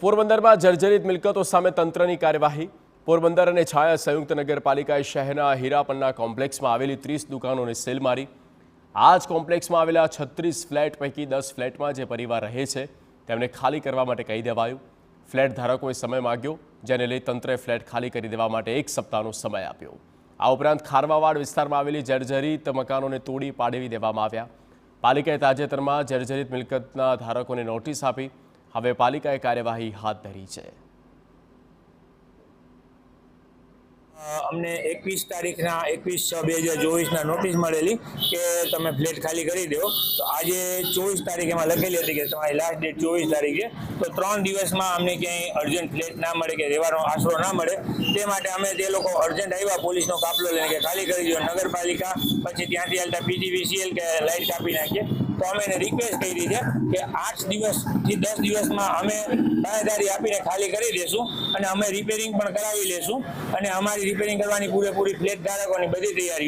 પોરબંદરમાં જર્જરિત મિલકતો સામે તંત્રની કાર્યવાહી। પોરબંદર અને છાયા સંયુક્ત નગરપાલિકાએ શહેરના હીરાપન્ના કોમ્પ્લેક્સમાં આવેલી 30 દુકાનોને સીલ મારી। આ જ કોમ્પ્લેક્સમાં આવેલા 36 ફ્લેટ પૈકી 10 ફ્લેટમાં જે પરિવાર રહે છે તેમને ખાલી કરવા માટે કહી દેવાયું। ફ્લેટ ધારકોએ સમય માંગ્યો, જેને લઈ તંત્રે ફ્લેટ ખાલી કરી દેવા માટે 1 સપ્તાહનો સમય આપ્યો। આ ઉપરાંત ખારવાવાડ વિસ્તારમાં આવેલી જર્જરિત મકાનોને તોડી પાડવી દેવામાં આવ્યા। પાલિકાએ તાજેતરમાં જર્જરિત મિલકતના ધારકોને નોટિસ આપી। હવે પાલિકાએ કાર્યવાહી હાથ ધરી છે। અમને 21 તારીખના 21/6/2024 નોટિસ મળેલી કે તમે ફ્લેટ ખાલી કરી દો। તો આજે 24 તારીખ એમાં લખેલી હતી કે તમારી લાસ્ટ ડેટ 24 તારીખે। તો 3 દિવસમાં અમને ક્યાંય અર્જન્ટ ફ્લેટ ના મળે કે રહેવાનો આશરો ના મળે, તે માટે અમે તે લોકો અર્જન્ટ આવ્યા, પોલીસનો કાફલો લઈને કે ખાલી કરી દો નગરપાલિકા, પછી ત્યાંથી હાલતા PGVCL કે લાઇટ કાપી નાખીએ। તો અમે એને રિક્વેસ્ટ કરી છે કે 8 દિવસથી 10 દિવસમાં અમે બાંહેધરી આપીને ખાલી કરી દેશું અને અમે રિપેરિંગ પણ કરાવી લેશું અને અમારી રિપેરિંગ કરવાની પૂરેપૂરી ફ્લેટ ધારકોની બધી તૈયારી